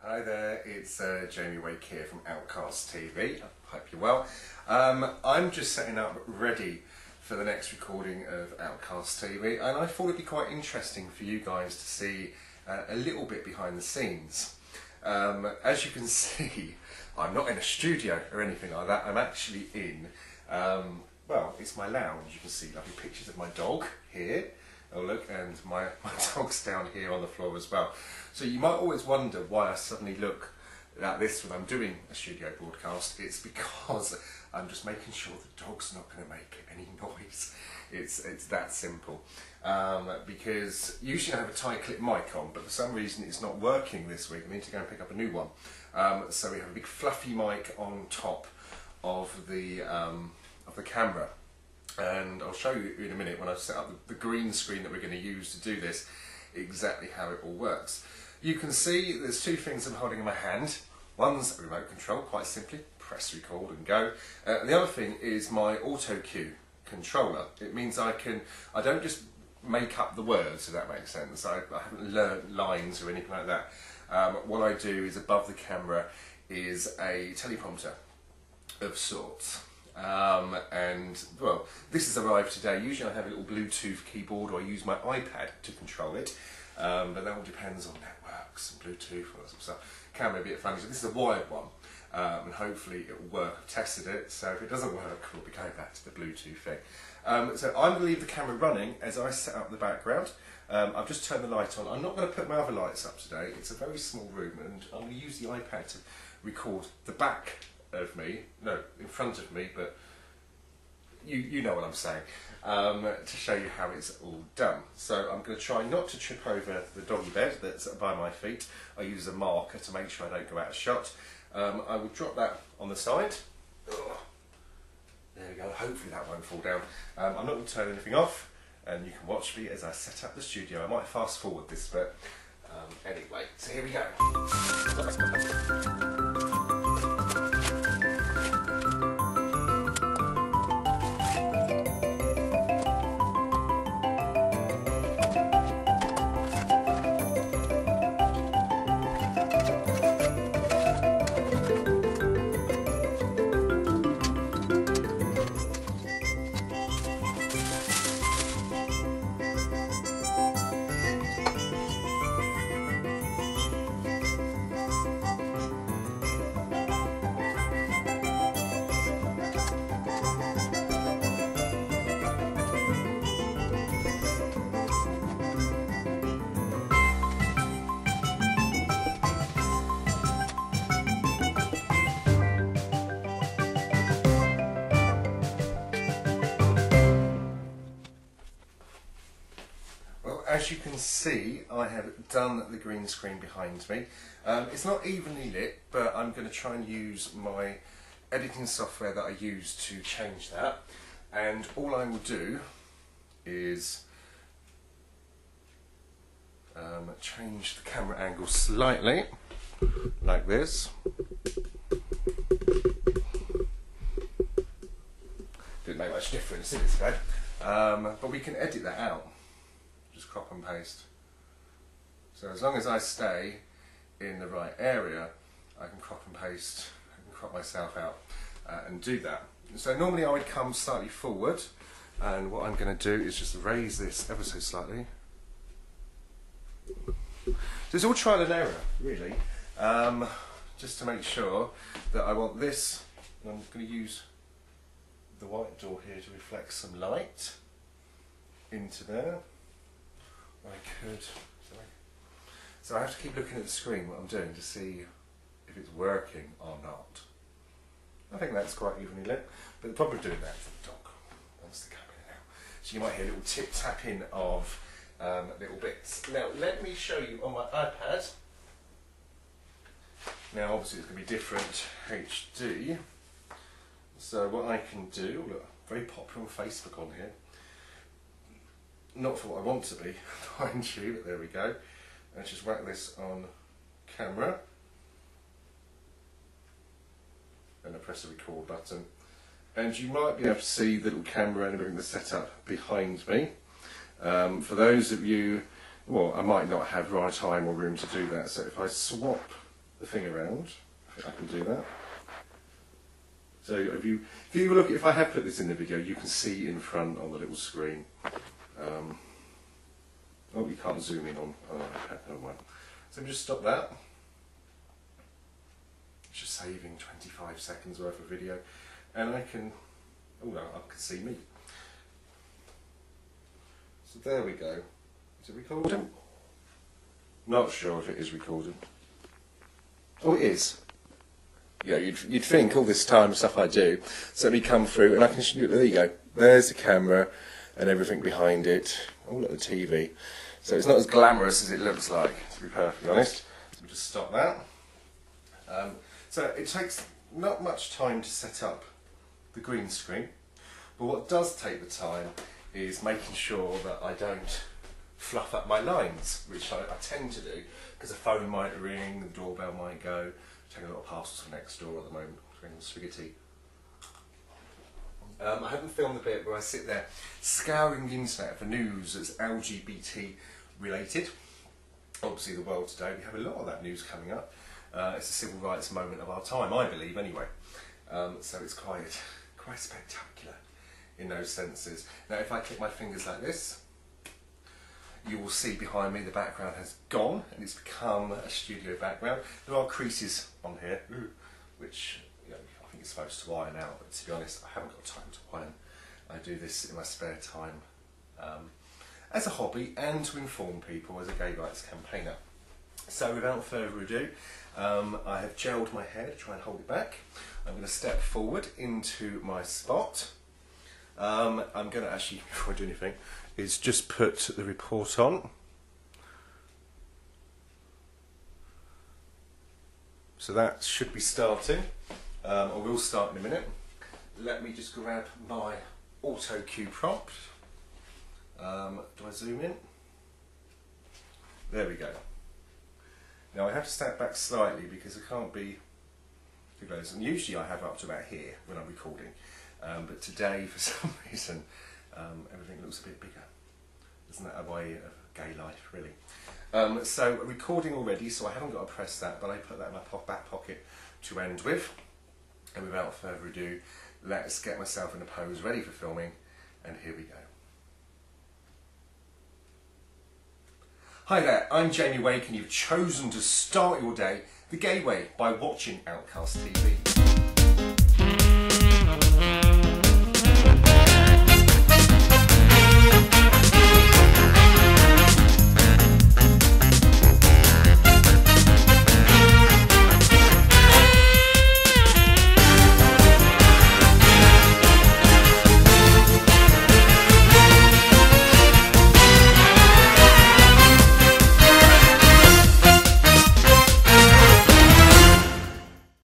Hi there, it's Jamie Wake here from Outcast TV. I hope you're well. I'm just setting up ready for the next recording of Outcast TV, and I thought it'd be quite interesting for you guys to see a little bit behind the scenes. As you can see, I'm not in a studio or anything like that. I'm actually in, well, it's my lounge. You can see lovely pictures of my dog here. Oh look, and my dog's down here on the floor as well. So you might always wonder why I suddenly look like this when I'm doing a studio broadcast. It's because I'm just making sure the dog's not going to make any noise. It's that simple. Because usually I have a tie clip mic on, but for some reason it's not working this week. I need to go and pick up a new one. So we have a big fluffy mic on top of the camera. And I'll show you in a minute when I've set up the green screen that we're going to use to do this, exactly how it all works. You can see there's two things I'm holding in my hand. One's a remote control, quite simply, press record and go. And the other thing is my auto cue controller. It means I don't just make up the words, if that makes sense. I haven't learnt lines or anything like that. What I do is above the camera is a teleprompter of sorts. And well, this has arrived today. Usually I have a little Bluetooth keyboard, or I use my iPad to control it, but that all depends on networks and Bluetooth and all that sort of stuff. Camera a bit funny, so this is a wired one, and hopefully it will work. I've tested it, so if it doesn't work, we'll be going back to the Bluetooth thing. So I'm going to leave the camera running as I set up the background. I've just turned the light on. I'm not going to put my other lights up today. It's a very small room, and I'm going to use the iPad to record the back of me, no, in front of me, but you know what I'm saying, to show you how it's all done. So I'm going to try not to trip over the doggy bed that's by my feet. I use a marker to make sure I don't go out of shot. I will drop that on the side. Ugh. There we go, hopefully that won't fall down. I'm not going to turn anything off, and you can watch me as I set up the studio. I might fast forward this bit. Anyway, so here we go. As you can see, I have done the green screen behind me. It's not evenly lit, but I'm going to try and use my editing software that I use to change that. And all I will do is change the camera angle slightly, like this. Didn't make much difference, did it today? But we can edit that out. Just crop and paste. So as long as I stay in the right area, I can crop and paste, I can crop myself out and do that. So normally I would come slightly forward, and what I'm going to do is just raise this ever so slightly. So it's all trial and error, really, just to make sure that I want this. I'm going to use the white door here to reflect some light into there. I could, so I have to keep looking at the screen what I'm doing to see if it's working or not. I think that's quite evenly lit, but the problem with doing that is the dog wants to come in and out. So you might hear a little tip tapping of little bits. Now let me show you on my iPad. Now obviously it's going to be different HD. So what I can do, look, very popular on Facebook on here. Not for what I want to be, mind you, but there we go. Let's just whack this on camera. And I press the record button. And you might be able to see the little camera and everything that's set up behind me. For those of you, well, I might not have right time or room to do that, so if I swap the thing around. I think I can do that. So if I have put this in the video, you can see in front on the little screen. Oh, you can't zoom in on iPad, never mind. So just stop that. It's just saving 25 seconds worth of video, and I can, oh no, I can see me. So there we go. Is it recording? Not sure if it is recording. Oh, it is. Yeah, you'd think all this time stuff I do, so let me come through and I can shoot. There you go. There's the camera and everything behind it. Oh, look at the TV. So it's not as glamorous as it looks like, to be perfectly honest. So we'll just stop that. So it takes not much time to set up the green screen, but what does take the time is making sure that I don't fluff up my lines, which I tend to do, because the phone might ring, the doorbell might go. Taking a lot of parcels from next door at the moment, spaghetti. I haven't filmed the bit where I sit there scouring the internet for news that's LGBT related. Obviously the world today, we have a lot of that news coming up. It's a civil rights moment of our time, I believe anyway. So it's quite spectacular in those senses. Now if I click my fingers like this, you will see behind me the background has gone and it's become a studio background. There are creases on here, which I think it's supposed to iron out, but to be honest, I haven't got time to iron. I do this in my spare time as a hobby and to inform people as a gay rights campaigner. So without further ado, I have gelled my hair to try and hold it back. I'm going to step forward into my spot. I'm going to actually, before I do anything, is just put the report on. So that should be starting, or will start in a minute. Let me just grab my auto cue prompt. Do I zoom in? There we go. Now I have to step back slightly because I can't be too close, and usually I have up to about here when I'm recording, but today for some reason everything looks a bit bigger. Isn't that a way of gay life, really? So recording already, so I haven't got to press that, but I put that in my back pocket to end with. And without further ado, let's get myself in a pose ready for filming, and here we go. Hi there, I'm Jamie Wake, and you've chosen to start your day the gay way by watching Outcast TV.